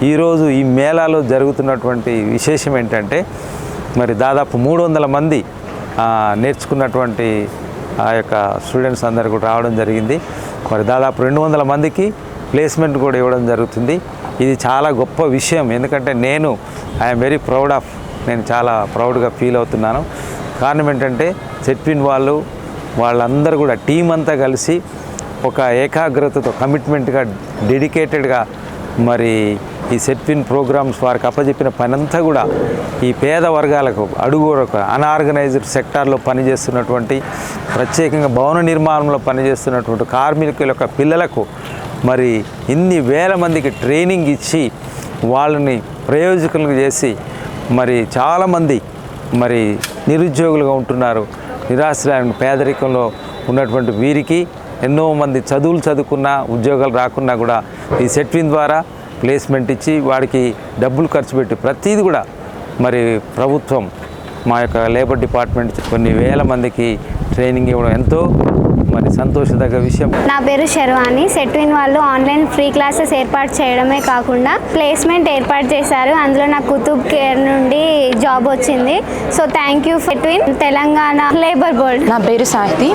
ఈరోజు ఈ మేళాలో జరుగుతున్నటువంటి విశేషం ఏంటంటే మరి దాదాపు 300 మంది నేర్చుకున్నటువంటి ఆ యొక్క స్టూడెంట్స్ అందరు కూడా రావడం జరిగింది. మరి దాదాపు 200 మందికి ప్లేస్మెంట్ కూడా ఇవ్వడం జరుగుతుంది. ఇది చాలా గొప్ప విషయం. ఎందుకంటే ఐఎమ్ వెరీ ప్రౌడ్ ఆఫ్, నేను చాలా ప్రౌడ్గా ఫీల్ అవుతున్నాను. కారణం ఏంటంటే సెట్విన్ వాళ్ళందరూ కూడా టీం అంతా కలిసి ఒక ఏకాగ్రతతో కమిట్మెంట్గా డెడికేటెడ్గా మరి ఈ సెట్విన్ ప్రోగ్రామ్స్ వారికి అప్పచెప్పిన పనంతా కూడా ఈ పేద వర్గాలకు అన్ఆర్గనైజ్డ్ సెక్టార్లో పనిచేస్తున్నటువంటి, ప్రత్యేకంగా భవన నిర్మాణంలో పనిచేస్తున్నటువంటి కార్మికుల యొక్క పిల్లలకు మరి ఇన్ని వేల మందికి ట్రైనింగ్ ఇచ్చి వాళ్ళని ప్రయోజకులు చేసి మరి చాలామంది మరి నిరుద్యోగులుగా ఉంటున్నారు. నిరాశ్రయం పేదరికంలో ఉన్నటువంటి వీరికి ఎన్నో మంది చదువుకున్నా ఉద్యోగాలు రాకున్నా కూడా ఈ సెట్విన్ ద్వారా ప్లేస్మెంట్ ఇచ్చి వాడికి డబ్బులు ఖర్చు పెట్టి ప్రతిదీ కూడా మరి ప్రభుత్వం మా యొక్క లేబర్ డిపార్ట్మెంట్ కొన్ని వేల మందికి ట్రైనింగ్ ఇవ్వడం ఎంతో మరి సంతోషదగ్గ విషయం. నా పేరు శర్వాణి. సెట్విన్ వాళ్ళు ఆన్లైన్ ఫ్రీ క్లాసెస్ ఏర్పాటు చేయడమే కాకుండా ప్లేస్మెంట్ ఏర్పాటు చేశారు. అందులో నాకు కుతుబ్ కేర్ నుండి జాబ్ వచ్చింది. So thank you Setwin, Telangana labour board. నా పేరు సాహితి.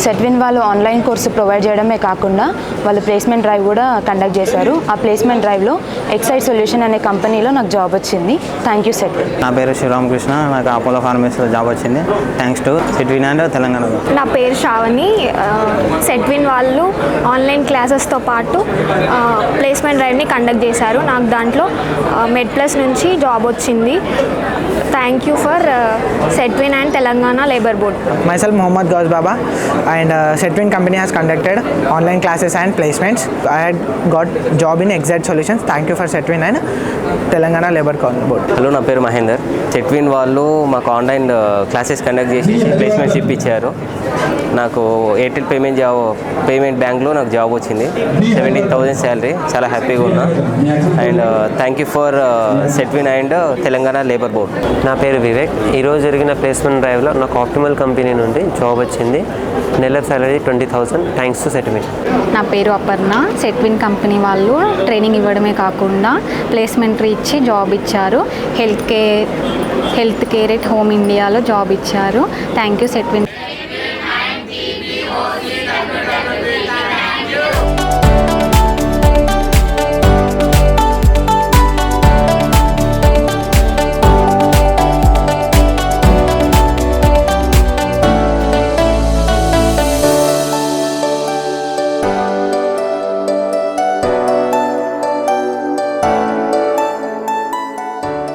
సెట్విన్ వాళ్ళు ఆన్లైన్ కోర్సు ప్రొవైడ్ చేయడమే కాకుండా వాళ్ళు ప్లేస్మెంట్ డ్రైవ్ కూడా కండక్ట్ చేశారు. ఆ ప్లేస్మెంట్ డ్రైవ్లో ఎక్సైడ్ సొల్యూషన్ అనే కంపెనీలో నాకు జాబ్ వచ్చింది. Thank you Setwin. నా పేరు శివరామకృష్ణ. నాకు అపోలో ఫార్మసీలో జాబ్ వచ్చింది. Thanks to Setwin and Telangana. నా పేరు శ్రావణి. సెట్విన్ వాళ్ళు ఆన్లైన్ క్లాసెస్తో పాటు ప్లేస్మెంట్ డ్రైవ్ని కండక్ట్ చేశారు. నాకు దాంట్లో మెడ్+ నుంచి జాబ్ వచ్చింది. Thank you for Setwin and Telangana labour board. Myself Mohammad Gauz Baba, and Setvin company has conducted online classes and placements. I had got job in Exide Solutions. Thank you for Setvin and Telangana labour board. Hello, నా పేరు మహేందర్. సెట్విన్ వాళ్ళు మాకు online classes conduct చేసి ప్లేస్మెంట్షిప్ ఇచ్చారు. నాకు Airtel payment బ్యాంక్లో నాకు job వచ్చింది. 17,000 శాలరీ. చాలా హ్యాపీగా ఉన్నా. And thank you for Setwin and Telangana labour board. నా పేరు వివేక్. ఈరోజు జరిగిన ప్లేస్మెంట్ డ్రైవ్లో నాకు ఆప్టిమల్ కంపెనీ నుండి జాబ్ వచ్చింది. నెల సాలరీ 20,000. Thanks to Setwin. నా పేరు అపర్ణ. సెట్విన్ కంపెనీ వాళ్ళు ట్రైనింగ్ ఇవ్వడమే కాకుండా ప్లేస్మెంట్ ఇచ్చి జాబ్ ఇచ్చారు. హెల్త్ కేర్ ఎట్ హోమ్ ఇండియాలో జాబ్ ఇచ్చారు. Thank you Setwin.